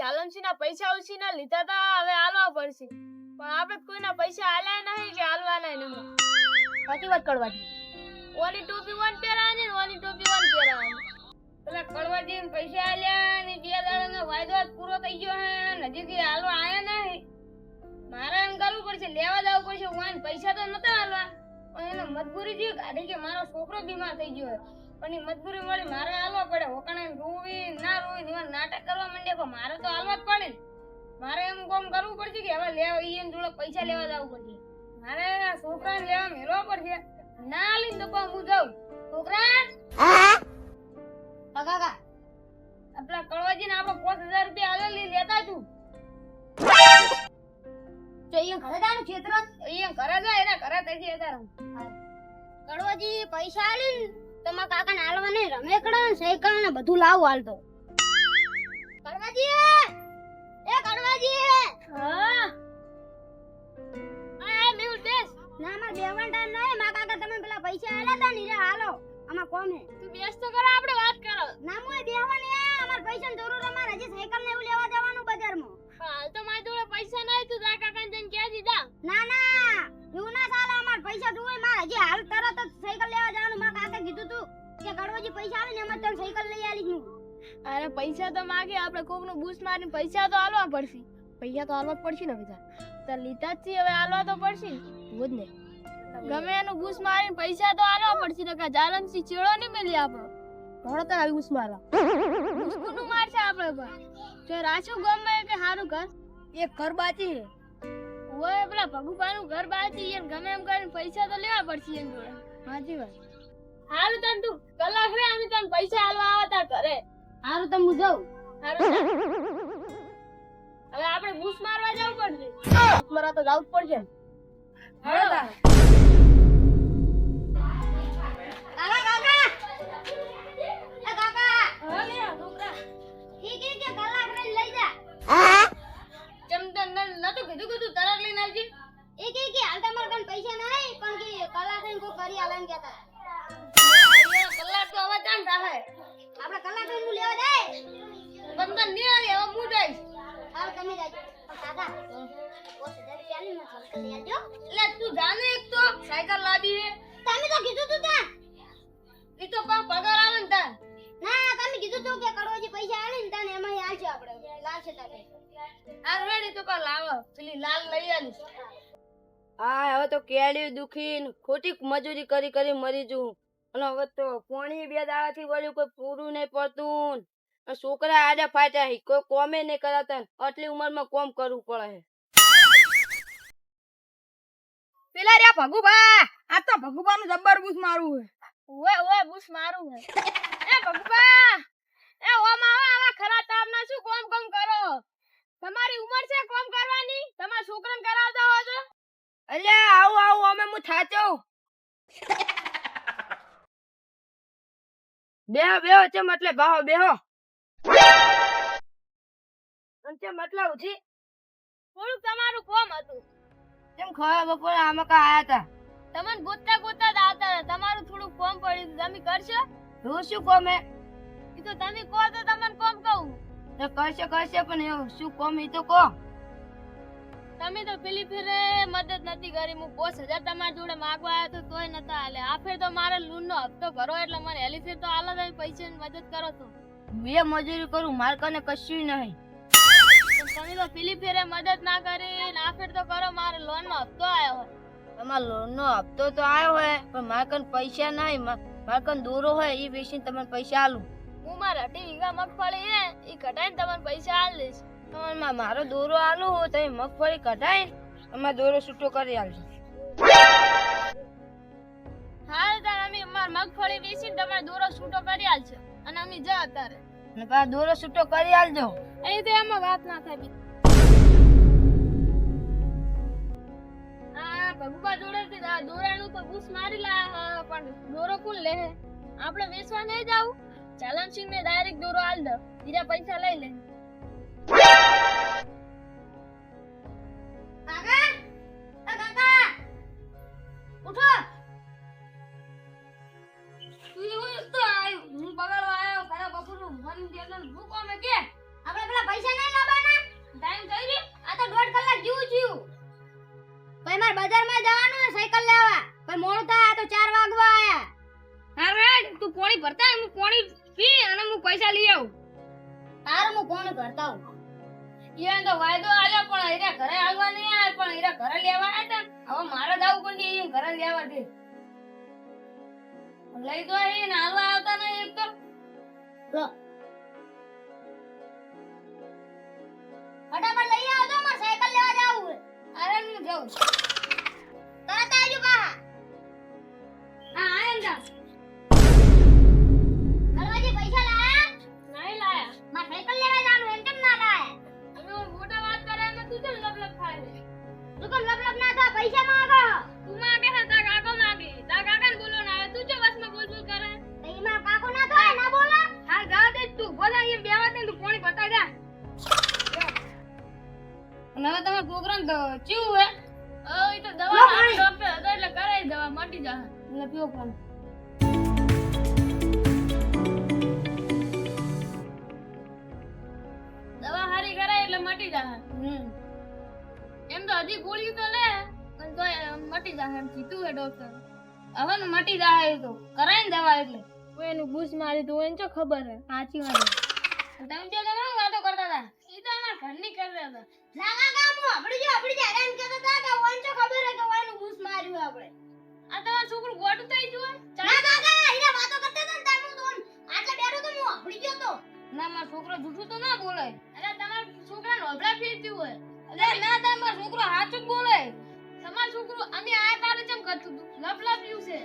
જાલમસિંહના પૈસા ઉછીના લીધા હતા, હવે આલવા પડશે. પણ આપણે કોઈના પૈસા આલ્યા નહીં કે આલવાના નહીં. સાચી વાત કડવાજી. ઓની ટોપી વન પહેરાવાની ને ઓની ટોપી વન પહેરાવાની. પેલા કડવાજી પૈસા આલ્યા ને 2 દાડાનો વાયદો પૂરો થઈ ગયો હે ને હજી કે હાલવા આયા નહીં. મારે એમ કરવું પડશે, લેવા જવું પડશે. ઓન પૈસા તો નતા હાલવા, પણ એને મજબૂરી થી ગાડી કે મારો છોકરો બીમાર થઈ ગયો પણ એ મજબૂરી મળી મારે હાલવા પડે. હોકાણે રોવી ના રોવી એવા નાટક કરવા માંડ્યા પણ મારે તો હાલવા જ પડે. મારે એમ કામ કરવું પડશે કે હવે લેવા ઈયન જોડે પૈસા લેવા જવું પડશે. મારે છોકરાને લેવા મેળવા પડશે. ના લઈને તો હું જાઉં. છોકરા કાકા આપણા કળવાજી ને આપણે 5000 રૂપિયા આલેલી લેતા તું તો અહીંયા ઘરે જાનું ક્ષેત્ર અહીંયા ઘરે જા એના ઘરે થઈ હતા. કળવાજી પૈસા આલી તમારા કાકાને હાલવા નહીં રમેકડા ને સાયકલ ને બધું લાવ હાલતો. કળવાજી એ કળવાજી હા આ મેઉલ બેસ ના માર બેવણ ટાઈમ નહીં. મારા કાકા તમે પેલા પૈસા આલ્યા તા ને હાલો આમાં કોમે તું બેસ તો કરો, આપણે વાત કરો. ના મોય બેવાની અમાર પૈસાની જરૂર અમાર હજી સાયકલ ને એવું લેવા જવાનું બજારમાં. હાલ તો મારી જોડે પૈસા નહીં, તું તારા કાકાને જઈને કહી દીધા. ના ના એવું ના ચાલે. અમાર પૈસા જોવે માર હજી હાલ તરત જ સાયકલ લેવા જવાનું. મારા કાકા કીધું તું કે કડવાજી પૈસા આલે ને એમાં તને સાયકલ લઈ આલી હું. અરે પૈસા તો માગે, આપણે કોકનું બૂસ મારીને પૈસા તો આલવા પડશે. પૈસા તો આલવા જ પડશે ને બધા. તો લીધા જ છે, હવે આલવા તો પડશે જ ને. ગમે એનું બૂસ મારીને પૈસા તો આલવા પડશે ને. કે જાલમસિંહ ચેડો નહીં મેલી આપણો ઘોડો તો આવી બૂસ મારવા બૂસકુનું મારશે આપણે પર. જો રાછું ગમે કે સારું ઘર એક ઘર બાકી હે ઓય પેલા ભગુભાઈનું ઘર બાકી એને ગમે એમ કરીને પૈસા તો લેવા પડશે એમ જોડે. સાચી વાત. હારું તને તું કલાક રે અમે તને પૈસા આલવા આવતા ઘરે. હારું તો હું જાઉં. હારું હવે આપણે બૂસ મારવા જવું પડશે. મારા તો જાવું જ પડશે. હાલો કાકા કાકા ઠીક કે કલાક રહીને લઈ જા. ચમદન નતું કીધું કે તું તરત લઈને આવજે. કે હાલ તમાર કન પૈસા નહીં પણ કે કલાક રહીને કો કરી આલન કેતા. કલાક તો હવે કામ થાય. આપણે કલાક રહીને લેવા જાય. બંધન ની આલે હવે હું જઈશ. હાલ તમે જાજો. કાકા 5000 રૂપિયા આલી મને સાયકલ લઈ આવજો. એટલે તું જાને એક તો સાયકલ લાવી હે. તમે તો કીધું તું તા. ઈ તો પગાર આવે ને તા. ના તમે કીધું તું કે કડવાજી પૈસા આલે ને તાને એમાં આલજો આપણે. લાવશે તારે. આ રેડી તો કા લાવો. પેલી લાલ લઈ આલીશ. હા હવે તો કેડી દુખી ખોટી મજૂરી કરી કરી મરી જઉં. અને હવે તો પોણી 2 દાડાથી વળ્યું કોઈ પૂરું નહીં પડતું. છોકરા આડા ફાટ્યા કોઈ કોમે નહીં કરાતા. આટલી ઉંમરમાં કોમ કરવું પડે. પેલા રે ભગુબા આ તો ભગુબાનું જબ્બર બૂસ મારું હે. ઓય ઓય બૂસ મારું હે. એ ભગુબા એ ઓમ આવા ખરા તાપના શું કોમ કરો? તમારી ઉંમર છે કોમ કરવાની? તમારા છોકરાને કરાવતા હો તો અલ્યા આવું અમે હું થાચો. બેહો છે એટલે બાહો બેહો. અંતે મતલબ ઉઠી થોડુંક તમારું કોમ હતું. જેમ ખવા બપોરે આમાં કા આયા તા. તમને ગોતતા ગોતતા જ આવતા હતા. તમારું થોડુંક કોમ પડ્યું. તમે કરશો? હું શું કોમ હે? ઈ તો તમે કહો તો તમને કોમ કહું. તો કરશે પણ એવું શું કોમ ઈ તો કહો. તમે તો પેલી ફેરે મદદ નથી કરી. હું 5000 તમારી જોડે માંગવા આવ્યો તો તોય નતા આલે. આ ફેર તો મારે લૂન નો હપ્તો ભરો એટલે મને હેલી ફેર તો આલા તમે પૈસાની મદદ કરો તો. બે મજૂરી કરું માર કને કશું નહીં. તમે તો પેલી ફેરે મદદ ના કરી ને આ ફેર તો કરો. મારે લોન નો હપ્તો આવ્યો હોય. તમાર લોન નો હપ્તો તો આવ્યો હોય પણ માર કને પૈસા નહીં. માર કને દોરો હોય ઈ વેચીને તમને પૈસા આલું. હું મારા 2 વીઘા મગફળી હે ઈ કઢાઈને તમને પૈસા આલ દઈશ. તમારે મારો દોરો આલું હોય તમે મગફળી કઢાઈ અમારો દોરો છૂટો કરી આલજો. હાલ તાર અમે અમાર મગફળી વેચીને તમારો દોરો છૂટો કરી આલજો અને અમે જા અત્યારે. અને પા દોરો છૂટો કરી આલજો. એ તો એમાં વાત ના થાય. આ ભગુબા જોડેથી દોરાનું તો બૂસ મારી લા પણ દોરો કોણ લે? આપણે વેચવા નહીં જાવું. જાલમસિંહ ને ડાયરેક્ટ દોરો આલ દો. બીજા પૈસા લઈ લે. કાકા ઉઠો. તું તો આયો હું બગાડવા આયો. ખરા બપોરનું મન દેલો હું કોમે કે આપણે પેલા પૈસા નહીં લાવવાના ટાઈમ થઈ ગયો આ તો 1.5 કલાક જેવું થયું ભાઈ મારે બજારમાં જવાનું છે સાયકલ લેવા ભાઈ મોડું થાય આ તો 4 વાગવા આયા અરે તું પોણી ભરતા હું પોણી પી અને હું પૈસા લઈ આવું. તારું હું કોણ કરતા હું ઈવન તો વાયદો આલ્યો પણ હીરા ઘરે આવવા નહીં આયા પણ હીરા ઘરે લેવા આવ્યા હતા. હવે મારે જાવું પણ ઈ ઘરે લેવા દે. લઈ તો અહીં હાલવા આવતા નહીં એક તો. લો ફટાફટ લઈ આવો તો મારે સાયકલ લેવા જાવું છે અરે હું જાઉં. તરત આવજો બા હા આયમ જા. હલવાજી પૈસા લાયા નહીં લાયા. મારે સાયકલ લેવા જવાનું એમ કેમ ના લાયા અમે મોટા વાત કરે અને તું કેમ લપલપ ખાય છે? તું કેમ લપ ના થા પૈસા માંગો તું માગે છે તાર કાકો માગે. તાર કાકાને બોલો ના આવે તું જો વસમાં બોલ બોલ કરે. તો ઈ મારા કાકો ના થાય ના બોલો હા જા દે તું બોલા અહીંયા બેવા દે તું પોણી પતા જા. અને હવે તમારા છોકરાને ચીવું હે? ઈ તો દવા ડોક્ટર હતો એટલે કરાઈ દવા મટી જાહે. એટલે પીવો પાણી. દવા હારી કરાય એટલે મટી જાહે. એમ તો હજી ગોળી તો લે પણ તોય મટી જાહે એમ કીધું હે ડોક્ટર. હવે ને મટી જાય એ તો કરાય ને દવા એટલે. કોઈ એનું બૂસ મારી તો એને શું ખબર હે સાચી વાત હે. તમે જો તમે શું વાતો કરતા હતા? ઈ તો અમારા ઘરની કરતા હતા. ના કાકા હું આપડી જો હેરાન કરતા હતા કે ઓન તો ખબર હે કે ઓનું બૂસ માર્યું આપણે આ તમારું છોકરું ગોટું થઈ ગયું હે? ના કાકા ઈરા વાતો કરતા હતા ને તમે તો આટલે બેઠો તો હું આપડી ગયો તો ના મારો છોકરો જૂઠું તો ના બોલે. અરે તમારા છોકરાને હોબળા ફેરતી હોય. અરે ના થાય મારો છોકરો સાચું જ બોલે. તમારું છોકરું અમે આયા તારે ચમ કરતું હતું લપ લપ્યું છે.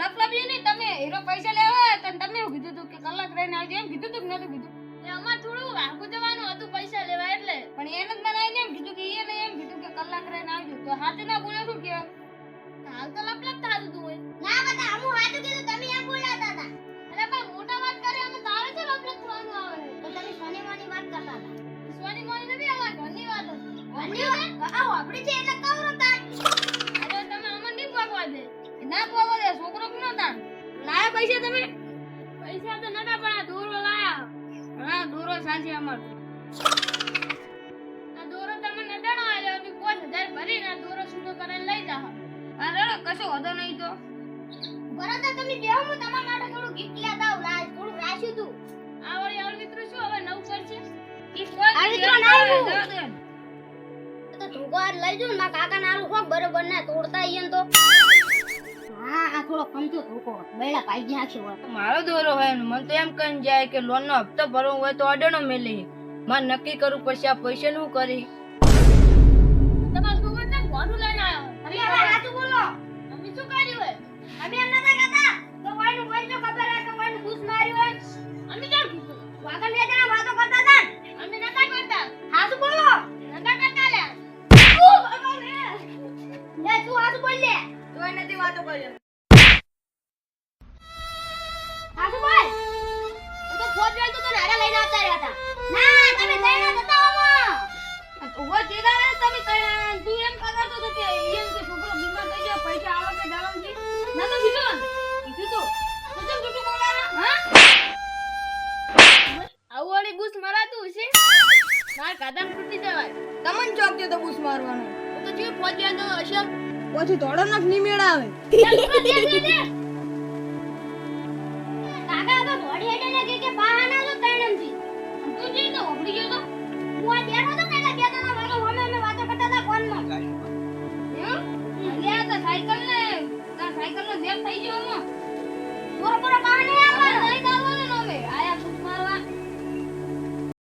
લપલપ્યું નહીં તમે હીરો પૈસા લેવા તો તમે એવું કીધું હતું કે કલાક રહીને આવજો એમ કીધું હતું કે નતું કીધું? એટલે અમાર થોડું વાઘું જવાનું હતું પૈસા લેવા એટલે. પણ એને જ મને એમ કીધું કે એને એમ કીધું કે કલાક રહીને આવજો તો હાથે ના બોલે શું કે હાલ તો લપ લપ થાતું હતું હોય. ના બતા હું હાચું કીધું તમે એમ બોલાતા હતા અરે ભાઈ મોટા વાત કરે અમે તારે છે લપ લપ થવાનું આવે. તો તમે સોની મોની વાત કરતા હતા સોની મોની નથી અમાર ઘરની વાત હતી. ઘરની આવો આપડી છે એટલે કવરો તા અરે તમે અમને નહીં ભાગવા દે. ના પાવા દે છોકરો કે નતા લાયા પૈસા તમે? પૈસા તો નતા પણ આ દોરો લાયા. હા દોરો સાચી અમાર આ દોરો તમને નડાણો આલ્યો અમે 5000 ભરીને આ દોરો છૂટો કરીને લઈ જા. અરે કશો વધો નહીં તો બરાબર તમે બેહો હું તમારા માટે થોડું ગિફ્ટ લેતા આવું થોડું રાખ્યું તું આ વળી અળવિત્રો શું હવે નવું કરશે? ઈ કોઈ આ મિત્રો ના આવ્યું. જવા દે. તો ધોકો આજ લઈ જો મારા કાકા નારું ખોક બરોબર ના તોડતા ઈયન તો હા આ થોડો કમજો ધોકો બેડા પાઈ ગયા છે મારો દોરો હોય ને મને તો એમ કહીને જાય કે લોન નો હપ્તો ભરવો હોય તો અડેનો મેલે. મારે નક્કી કરવું પડશે આ પૈસા નું કરી. તમારા છોકરાને ગોઠું લઈને આવ્યો. તમે હવે સાચું બોલો અમે શું કર્યું હોય? અમે એમ નતા કહેતા તો કોઈનું કોઈ જો ખબર હે કે કોઈનું ઘૂસ માર્યું હોય અમે ક્યાં કીધું? વાગન બે જણા વાતો કરતા હતા ને. અમે નતા કરતા. સાચું બોલો નતા કરતા લે. લે તું સાચું બોલ લે તોય નથી વાતો કર્યો. સાચું બોલ હું તો ફોન જોઈ તો નારા લઈને આવતા રહ્યા હતા ના તમે તૈયાર હતા ઓમો ઉભો થઈને આવે તમે તૈયાર. તું એમ કરતો હતો કે એમ કે છોકરો બીમાર થઈ ગયો પૈસા આવે કે જવાનું છે. ના તો કીધું તો કેમ જૂઠું બોલાના? હા આવું વળી બૂસ મરાતું હશે? માર કાદમ તૂટી જવાય. તમને ચોક દે તો બૂસ મારવાનો. હું તો જીવ ફોજ્યા તો હશે. પછી થોડો નખ ની મેળ આવે. કાકા તો દોડી હેડે ને કે